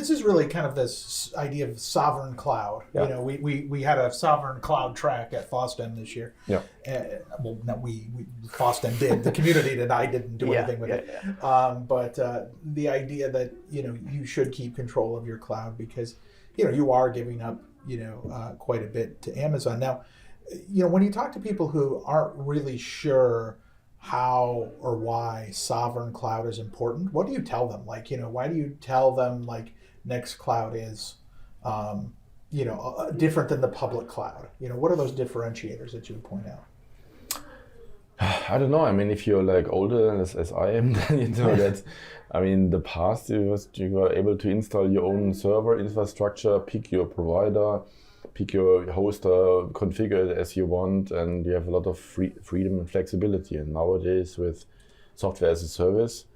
this is really kind of this idea of sovereign cloud. Yeah. You know, we had a sovereign cloud track at FOSDEM this year. Yeah. Well, no, we FOSDEM did. The community did. I didn't do anything with it. But the idea that, you know, you should keep control of your cloud because, you know, you are giving up, you know, quite a bit to Amazon. Now, you know, when you talk to people who aren't really sure how or why sovereign cloud is important, what do you tell them? Like, you know, why do you tell them like Nextcloud is, you know, different than the public cloud? You know, what are those differentiators that you would point out? I don't know. I mean, if you're like older as I am, then you know that. I mean, in the past you were able to install your own server infrastructure, pick your provider, pick your hoster, configure it as you want, and you have a lot of freedom and flexibility. And nowadays with software as a service,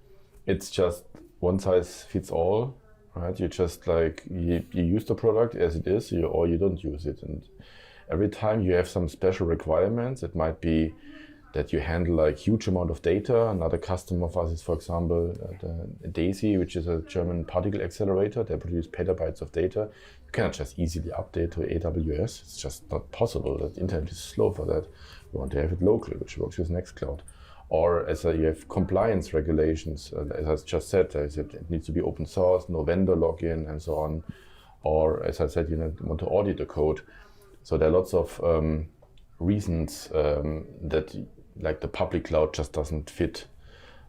it's just one size fits all, right? You just like, you use the product as it is, or you don't use it. And every time you have some special requirements. It might be that you handle like huge amount of data. Another customer of us is, for example, DAISY, which is a German particle accelerator. They produce petabytes of data. You cannot just easily update to AWS. It's just not possible. The internet is slow for that. You want to have it local, which works with Nextcloud. Or as you have compliance regulations, as I just said, it needs to be open source, no vendor login, and so on. Or as I said, you want to audit the code. So there are lots of reasons that like the public cloud just doesn't fit.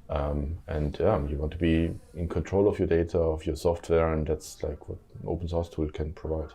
And you want to be in control of your data, of your software, and that's like what an open source tool can provide.